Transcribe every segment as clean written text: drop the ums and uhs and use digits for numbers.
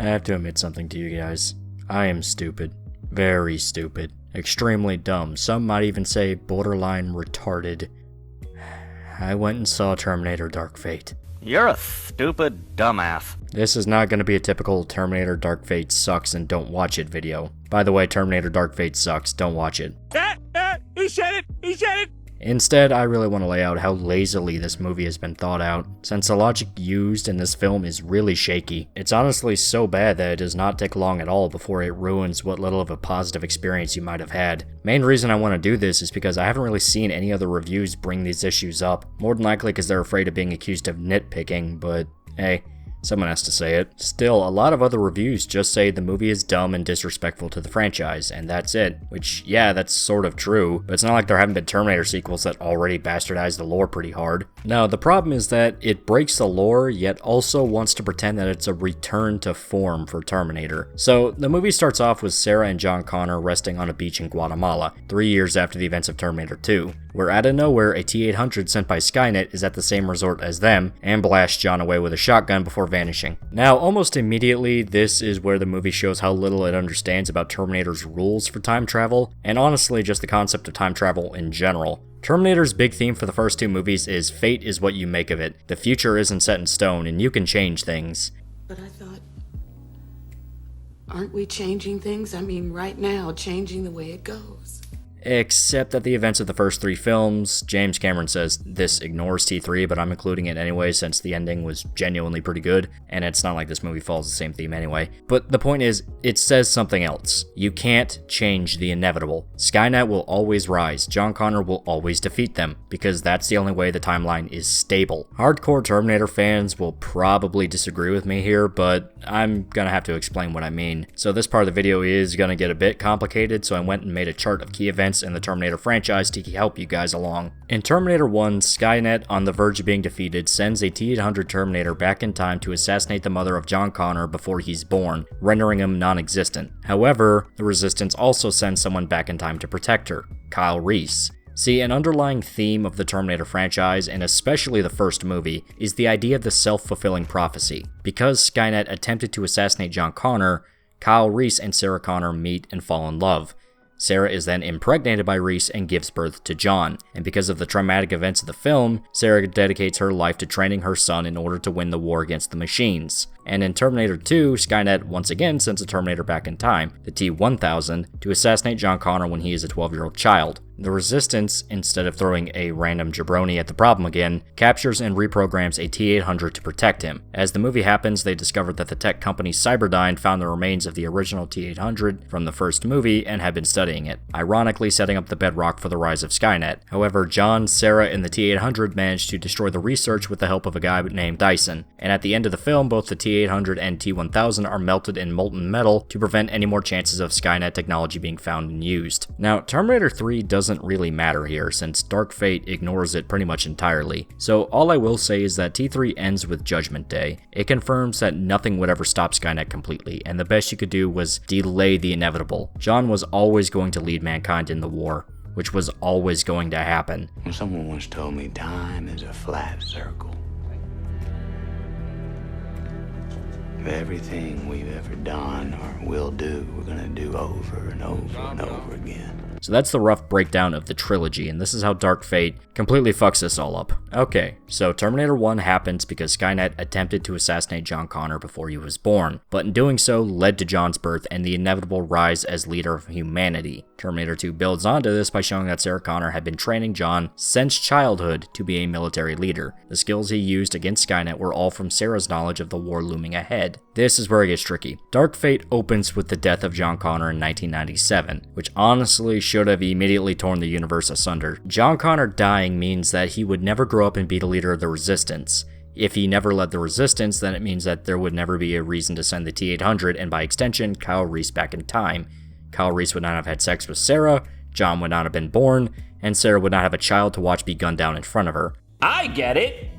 I have to admit something to you guys. I am stupid. Very stupid. Extremely dumb. Some might even say borderline retarded. I went and saw Terminator Dark Fate. You're a stupid dumbass. This is not going to be a typical Terminator Dark Fate sucks and don't watch it video. By the way, Terminator Dark Fate sucks, don't watch it. He said it! He said it! Instead, I really want to lay out how lazily this movie has been thought out, since the logic used in this film is really shaky. It's honestly so bad that it does not take long at all before it ruins what little of a positive experience you might have had. Main reason I want to do this is because I haven't really seen any other reviews bring these issues up, more than likely because they're afraid of being accused of nitpicking, but hey, someone has to say it. Still, a lot of other reviews just say the movie is dumb and disrespectful to the franchise, and that's it. Which, yeah, that's sort of true, but it's not like there haven't been Terminator sequels that already bastardized the lore pretty hard. Now, the problem is that it breaks the lore, yet also wants to pretend that it's a return to form for Terminator. So, the movie starts off with Sarah and John Connor resting on a beach in Guatemala, 3 years after the events of Terminator 2. Where out of nowhere, a T-800 sent by Skynet is at the same resort as them, and blasts John away with a shotgun before vanishing. Now, almost immediately, this is where the movie shows how little it understands about Terminator's rules for time travel, and honestly just the concept of time travel in general. Terminator's big theme for the first two movies is fate is what you make of it. The future isn't set in stone, and you can change things. But I thought, aren't we changing things? I mean, right now, changing the way it goes. Except that the events of the first three films, James Cameron says this ignores T3, but I'm including it anyway since the ending was genuinely pretty good, and it's not like this movie follows the same theme anyway. But the point is, it says something else. You can't change the inevitable. Skynet will always rise, John Connor will always defeat them, because that's the only way the timeline is stable. Hardcore Terminator fans will probably disagree with me here, but I'm gonna have to explain what I mean. So this part of the video is gonna get a bit complicated, so I went and made a chart of key events in the Terminator franchise to help you guys along. In Terminator 1, Skynet, on the verge of being defeated, sends a T-800 Terminator back in time to assassinate the mother of John Connor before he's born, rendering him non-existent. However, the Resistance also sends someone back in time to protect her, Kyle Reese. See, an underlying theme of the Terminator franchise, and especially the first movie, is the idea of the self-fulfilling prophecy. Because Skynet attempted to assassinate John Connor, Kyle Reese and Sarah Connor meet and fall in love. Sarah is then impregnated by Reese and gives birth to John, and because of the traumatic events of the film, Sarah dedicates her life to training her son in order to win the war against the machines. And in Terminator 2, Skynet once again sends a Terminator back in time, the T-1000, to assassinate John Connor when he is a 12-year-old child. The Resistance, instead of throwing a random jabroni at the problem again, captures and reprograms a T-800 to protect him. As the movie happens, they discover that the tech company Cyberdyne found the remains of the original T-800 from the first movie and have been studying it, ironically setting up the bedrock for the rise of Skynet. However, John, Sarah, and the T-800 manage to destroy the research with the help of a guy named Dyson, and at the end of the film, both the T-800 and T-1000 are melted in molten metal to prevent any more chances of Skynet technology being found and used. Now, Terminator 3 doesn't really matter here, since Dark Fate ignores it pretty much entirely. So all I will say is that T3 ends with Judgment Day. It confirms that nothing would ever stop Skynet completely, and the best you could do was delay the inevitable. John was always going to lead mankind in the war, which was always going to happen. Someone once told me time is a flat circle. Everything we've ever done or will do, we're gonna do over and over and over again. So that's the rough breakdown of the trilogy, and this is how Dark Fate completely fucks this all up. Okay, so Terminator 1 happens because Skynet attempted to assassinate John Connor before he was born, but in doing so led to John's birth and the inevitable rise as leader of humanity. Terminator 2 builds onto this by showing that Sarah Connor had been training John since childhood to be a military leader. The skills he used against Skynet were all from Sarah's knowledge of the war looming ahead. This is where it gets tricky. Dark Fate opens with the death of John Connor in 1997, which honestly should have immediately torn the universe asunder. John Connor dying means that he would never grow up and be the leader of the Resistance. If he never led the Resistance, then it means that there would never be a reason to send the T-800 and by extension, Kyle Reese back in time. Kyle Reese would not have had sex with Sarah, John would not have been born, and Sarah would not have a child to watch be gunned down in front of her. I get it.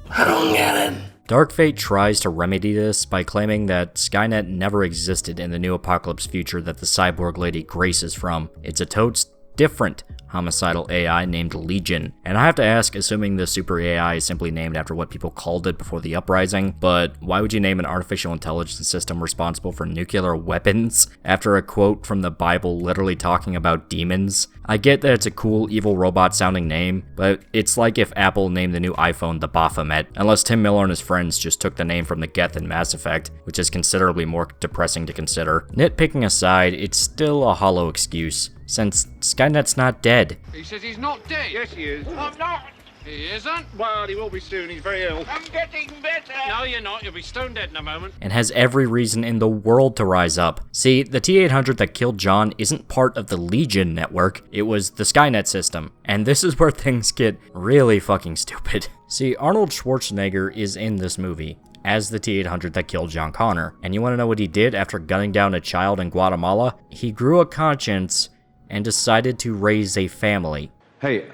I don't get it. Dark Fate tries to remedy this by claiming that Skynet never existed in the new apocalypse future that the cyborg lady Grace is from. It's a totes different homicidal AI named Legion. And I have to ask, assuming the super AI is simply named after what people called it before the uprising, but why would you name an artificial intelligence system responsible for nuclear weapons after a quote from the Bible literally talking about demons? I get that it's a cool evil robot sounding name, but it's like if Apple named the new iPhone the Baphomet, unless Tim Miller and his friends just took the name from the Geth in Mass Effect, which is considerably more depressing to consider. Nitpicking aside, it's still a hollow excuse, since Skynet's not dead. He says he's not dead. Yes, he is. I'm not. He isn't. Well, he will be soon. He's very ill. I'm getting better. No, you're not. You'll be stone dead in a moment. And has every reason in the world to rise up. See, the T-800 that killed John isn't part of the Legion network, it was the Skynet system. And this is where things get really fucking stupid. See, Arnold Schwarzenegger is in this movie as the T-800 that killed John Connor. And you want to know what he did after gunning down a child in Guatemala? He grew a conscience and decided to raise a family. Hey,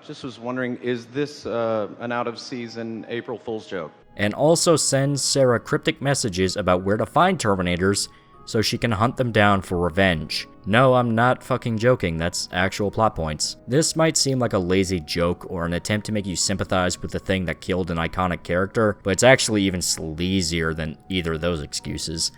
just was wondering, is this an out-of-season April Fool's joke? And also sends Sarah cryptic messages about where to find Terminators so she can hunt them down for revenge. No, I'm not fucking joking, that's actual plot points. This might seem like a lazy joke or an attempt to make you sympathize with the thing that killed an iconic character, but it's actually even sleazier than either of those excuses.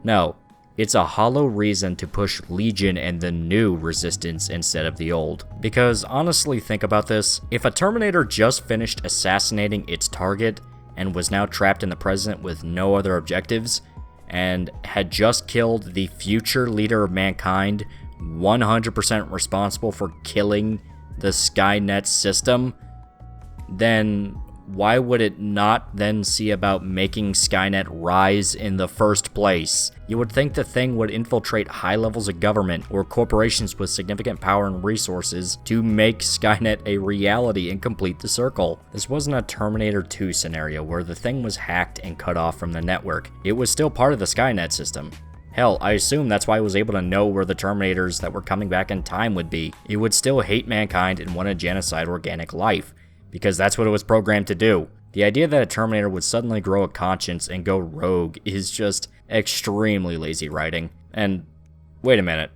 No. It's a hollow reason to push Legion and the new Resistance instead of the old. Because honestly, think about this. If a Terminator just finished assassinating its target and was now trapped in the present with no other objectives, and had just killed the future leader of mankind, 100% responsible for killing the Skynet system, then why would it not then see about making Skynet rise in the first place? You would think the thing would infiltrate high levels of government or corporations with significant power and resources to make Skynet a reality and complete the circle. This wasn't a Terminator 2 scenario where the thing was hacked and cut off from the network. It was still part of the Skynet system. Hell, I assume that's why it was able to know where the Terminators that were coming back in time would be. It would still hate mankind and want to genocide organic life, because that's what it was programmed to do. The idea that a Terminator would suddenly grow a conscience and go rogue is just extremely lazy writing. And wait a minute,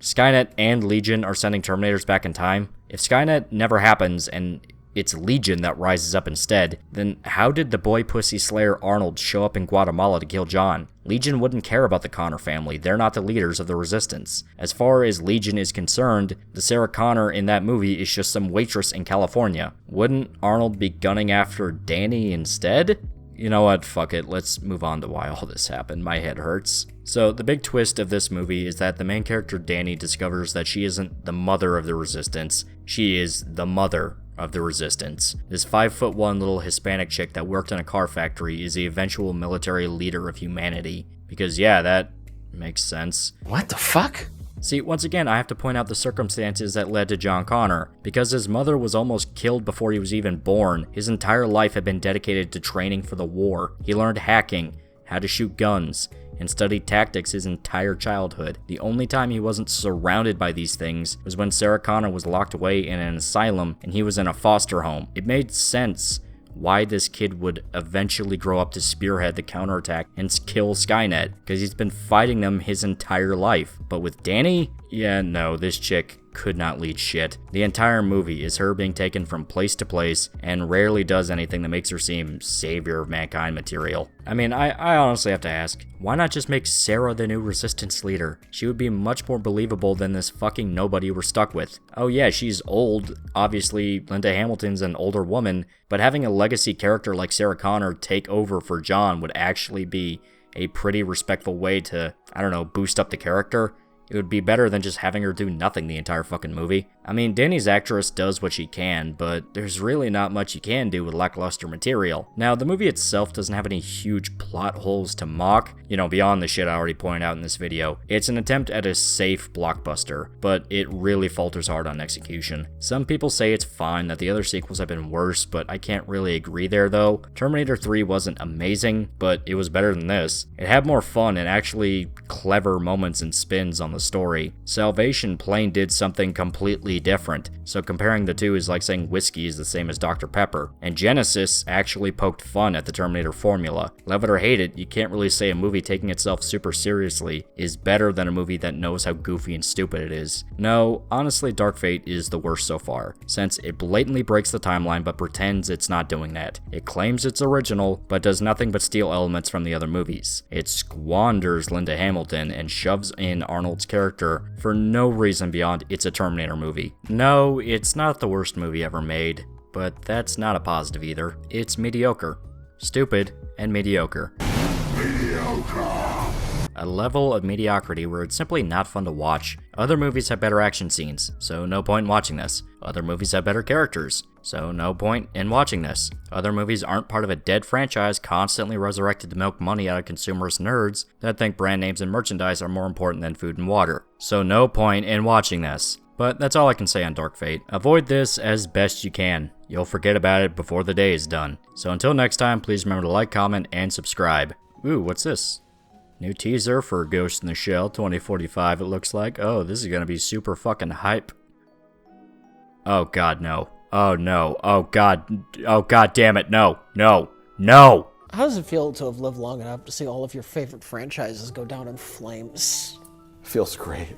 Skynet and Legion are sending Terminators back in time? If Skynet never happens and it's Legion that rises up instead, then how did the boy pussy slayer Arnold show up in Guatemala to kill John? Legion wouldn't care about the Connor family, they're not the leaders of the Resistance. As far as Legion is concerned, the Sarah Connor in that movie is just some waitress in California. Wouldn't Arnold be gunning after Danny instead? You know what, fuck it, let's move on to why all this happened, my head hurts. So, the big twist of this movie is that the main character Danny discovers that she isn't the mother of the Resistance, she is the mother of the Resistance. This 5'1" little Hispanic chick that worked in a car factory is the eventual military leader of humanity. Because yeah, that makes sense. What the fuck? See, once again, I have to point out the circumstances that led to John Connor. Because his mother was almost killed before he was even born, his entire life had been dedicated to training for the war. He learned hacking, how to shoot guns, and studied tactics his entire childhood. The only time he wasn't surrounded by these things was when Sarah Connor was locked away in an asylum and he was in a foster home. It made sense why this kid would eventually grow up to spearhead the counterattack and kill Skynet, because he's been fighting them his entire life. But with Danny, yeah, no, this chick could not lead shit. The entire movie is her being taken from place to place and rarely does anything that makes her seem savior of mankind material. I mean, I honestly have to ask, why not just make Sarah the new Resistance leader? She would be much more believable than this fucking nobody we're stuck with. Oh yeah, she's old. Obviously, Linda Hamilton's an older woman, but having a legacy character like Sarah Connor take over for John would actually be a pretty respectful way to, I don't know, boost up the character. It would be better than just having her do nothing the entire fucking movie. I mean, Danny's actress does what she can, but there's really not much you can do with lackluster material. Now, the movie itself doesn't have any huge plot holes to mock, you know, beyond the shit I already pointed out in this video. It's an attempt at a safe blockbuster, but it really falters hard on execution. Some people say it's fine, that the other sequels have been worse, but I can't really agree there though. Terminator 3 wasn't amazing, but it was better than this. It had more fun and actually clever moments and spins on the the story. Salvation plain did something completely different, so comparing the two is like saying whiskey is the same as Dr. Pepper. And Genesis actually poked fun at the Terminator formula. Love it or hate it, you can't really say a movie taking itself super seriously is better than a movie that knows how goofy and stupid it is. No, honestly, Dark Fate is the worst so far, since it blatantly breaks the timeline but pretends it's not doing that. It claims it's original, but does nothing but steal elements from the other movies. It squanders Linda Hamilton and shoves in Arnold's character for no reason beyond it's a Terminator movie. No, it's not the worst movie ever made, but that's not a positive either. It's mediocre. Stupid and mediocre. A level of mediocrity where it's simply not fun to watch. Other movies have better action scenes, so no point in watching this. Other movies have better characters, so no point in watching this. Other movies aren't part of a dead franchise constantly resurrected to milk money out of consumerist nerds that think brand names and merchandise are more important than food and water. So no point in watching this. But that's all I can say on Dark Fate. Avoid this as best you can. You'll forget about it before the day is done. So until next time, please remember to like, comment, and subscribe. Ooh, what's this? New teaser for Ghost in the Shell 2045, it looks like. Oh, this is gonna be super fucking hype. Oh god, no. Oh no. Oh god. Oh god damn it. No. No. No! How does it feel to have lived long enough to see all of your favorite franchises go down in flames? Feels great.